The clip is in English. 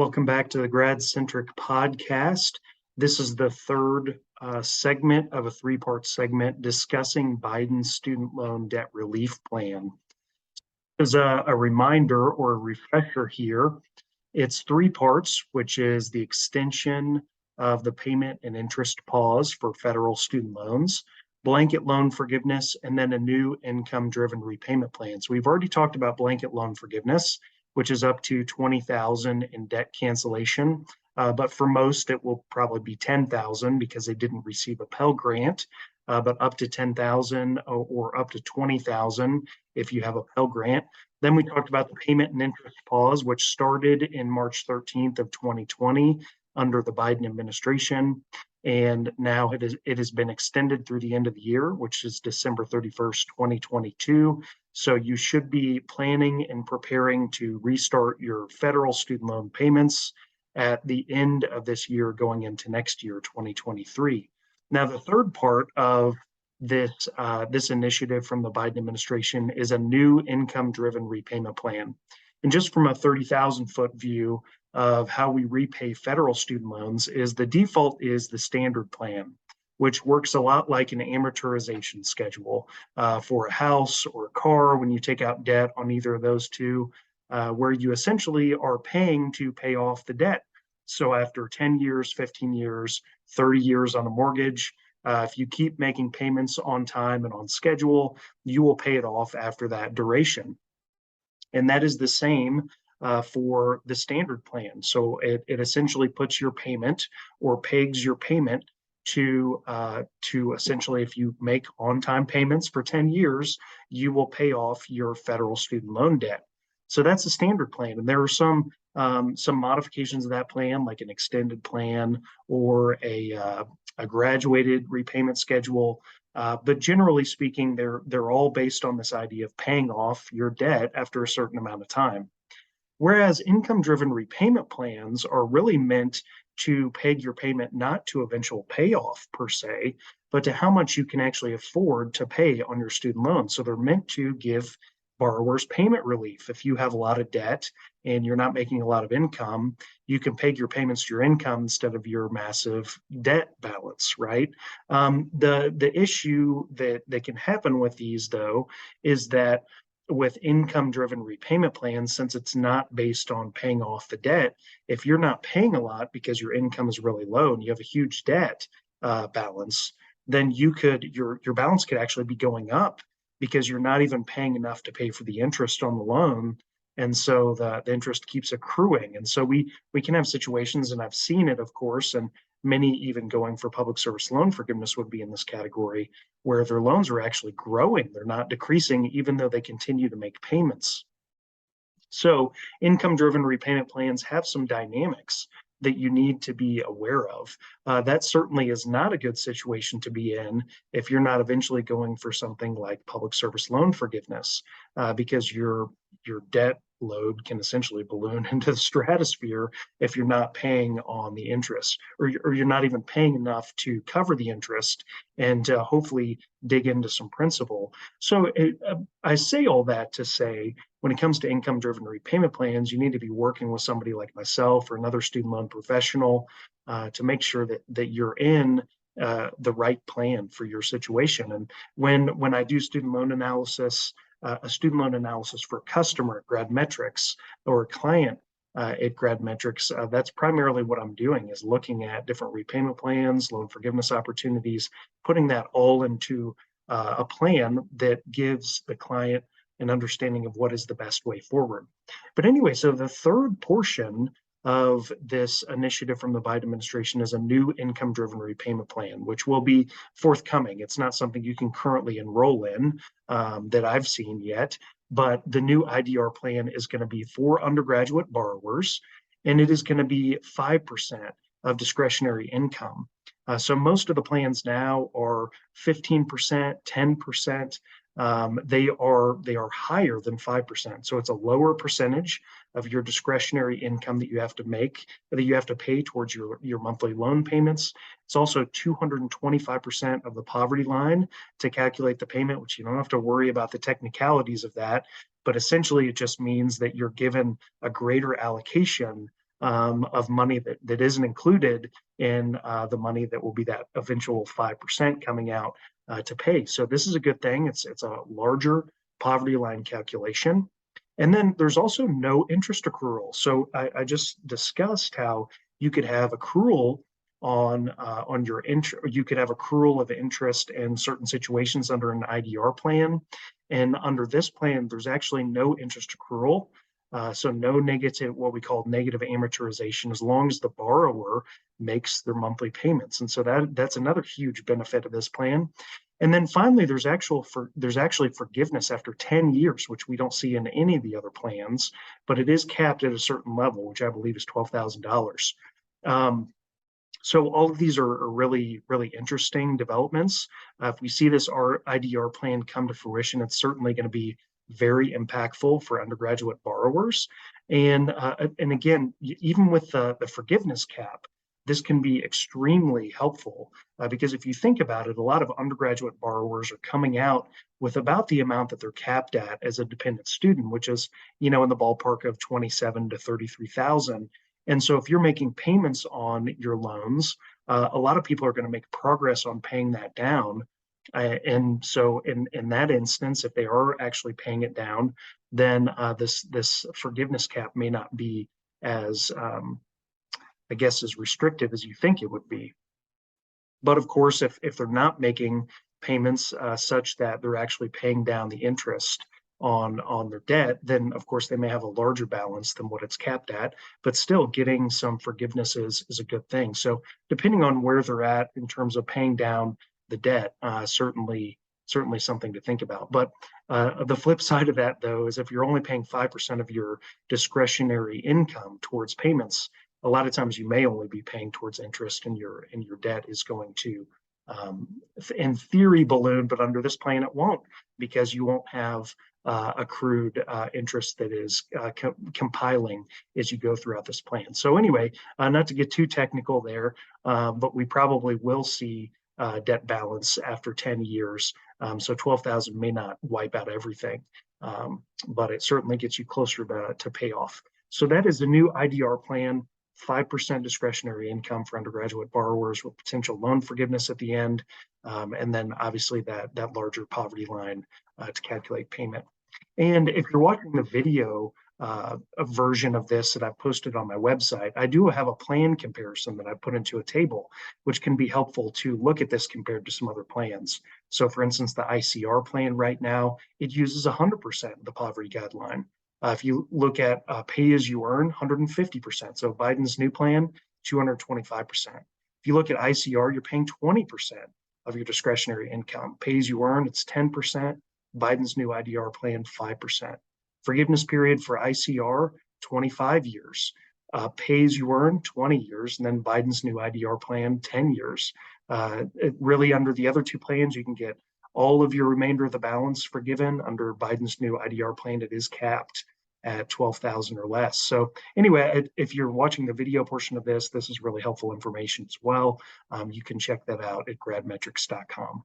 Welcome back to the Grad-Centric podcast. This is the third segment of a three-part segment discussing Biden's student loan debt relief plan. As a reminder or a refresher here, it's three parts, which is the extension of the payment and interest pause for federal student loans, blanket loan forgiveness, and then a new income-driven repayment plan. So we've already talked about blanket loan forgiveness, which is up to $20,000 in debt cancellation. But for most, it will probably be $10,000 because they didn't receive a Pell Grant, but up to $10,000 or up to $20,000 if you have a Pell Grant. Then we talked about the payment and interest pause, which started in March 13th of 2020 under the Biden administration. And now it has been extended through the end of the year, which is December 31st, 2022. So you should be planning and preparing to restart your federal student loan payments at the end of this year going into next year, 2023. Now, the third part of this initiative from the Biden administration is a new income-driven repayment plan. And just from a 30,000-foot view of how we repay federal student loans is the default is the standard plan, which works a lot like an amortization schedule for a house or a car when you take out debt on either of those two, where you essentially are paying to pay off the debt. So after 10 years, 15 years, 30 years on a mortgage, if you keep making payments on time and on schedule, you will pay it off after that duration. And that is the same for the standard plan. So it essentially puts your payment or pegs your payment to essentially, if you make on-time payments for 10 years, you will pay off your federal student loan debt. So that's the standard plan. And there are some modifications of that plan, like an extended plan or a graduated repayment schedule. But generally speaking, they're all based on this idea of paying off your debt after a certain amount of time. Whereas income-driven repayment plans are really meant to peg your payment not to eventual payoff per se, but to how much you can actually afford to pay on your student loan. So they're meant to give borrowers payment relief. If you have a lot of debt and you're not making a lot of income, you can peg your payments to your income instead of your massive debt balance, right? The issue that can happen with these, though, is that with income-driven repayment plans, since it's not based on paying off the debt, if you're not paying a lot because your income is really low and you have a huge debt balance, then your balance could actually be going up because you're not even paying enough to pay for the interest on the loan. And so the interest keeps accruing. And so we can have situations, and I've seen it, of course, and many even going for public service loan forgiveness would be in this category, where their loans are actually growing. They're not decreasing, even though they continue to make payments. So income-driven repayment plans have some dynamics that you need to be aware of. That certainly is not a good situation to be in if you're not eventually going for something like public service loan forgiveness, because your debt load can essentially balloon into the stratosphere if you're not paying on the interest, or you're not even paying enough to cover the interest and hopefully dig into some principal. So I say all that to say, when it comes to income-driven repayment plans, you need to be working with somebody like myself or another student loan professional to make sure that you're in the right plan for your situation. And when I do student loan analysis, a student loan analysis for a customer at GradMetrics or a client at GradMetrics, that's primarily what I'm doing, is looking at different repayment plans, loan forgiveness opportunities, putting that all into a plan that gives the client an understanding of what is the best way forward. But anyway, so the third portion of this initiative from the Biden administration is a new income-driven repayment plan, which will be forthcoming. It's not something you can currently enroll in that I've seen yet, but the new IDR plan is going to be for undergraduate borrowers, and it is going to be 5% of discretionary income. So most of the plans now are 15%, 10%. They are higher than 5%. So it's a lower percentage of your discretionary income that you have to pay towards your monthly loan payments. It's also 225% of the poverty line to calculate the payment, which you don't have to worry about the technicalities of that. But essentially, it just means that you're given a greater allocation of money that isn't included in the money that will be that eventual 5% coming out to pay. So this is a good thing. It's a larger poverty line calculation. And then there's also no interest accrual. So I just discussed how you could have accrual on your interest. You could have accrual of interest in certain situations under an IDR plan, and under this plan, there's actually no interest accrual. So no negative, what we call negative amortization, as long as the borrower makes their monthly payments. And so that's another huge benefit of this plan. And then finally, there's actually forgiveness after 10 years, which we don't see in any of the other plans, but it is capped at a certain level, which I believe is $12,000. So all of these are really, really interesting developments. If we see this IDR plan come to fruition, it's certainly going to be very impactful for undergraduate borrowers. And again, even with the forgiveness cap, this can be extremely helpful because if you think about it, a lot of undergraduate borrowers are coming out with about the amount that they're capped at as a dependent student, which is, in the ballpark of 27 to 33,000. And so if you're making payments on your loans, a lot of people are going to make progress on paying that down. And so in that instance, if they are actually paying it down, then this forgiveness cap may not be as, I guess, as restrictive as you think it would be. But of course, if they're not making payments such that they're actually paying down the interest on their debt, then of course they may have a larger balance than what it's capped at, but still getting some forgiveness is a good thing. So depending on where they're at in terms of paying down the debt, certainly something to think about. But the flip side of that, though, is if you're only paying 5% of your discretionary income towards payments, a lot of times you may only be paying towards interest, and your debt is going to, in theory, balloon. But under this plan, it won't, because you won't have accrued interest that is compiling as you go throughout this plan. So anyway, not to get too technical there, but we probably will see debt balance after 10 years. So 12,000 may not wipe out everything, but it certainly gets you closer to payoff. So that is the new IDR plan, 5% discretionary income for undergraduate borrowers with potential loan forgiveness at the end. And then obviously that larger poverty line to calculate payment. And if you're watching the video a version of this that I've posted on my website, I do have a plan comparison that I put into a table, which can be helpful to look at this compared to some other plans. So for instance, the ICR plan right now, it uses 100% of the poverty guideline. If you look at pay as you earn, 150%. So Biden's new plan, 225%. If you look at ICR, you're paying 20% of your discretionary income. Pay as you earn, it's 10%. Biden's new IDR plan, 5%. Forgiveness period for ICR, 25 years. Pay as you earn, 20 years. And then Biden's new IDR plan, 10 years. Really, under the other two plans, you can get all of your remainder of the balance forgiven. Under Biden's new IDR plan, it is capped at 12,000 or less. So anyway, if you're watching the video portion of this is really helpful information as well. You can check that out at gradmetrics.com.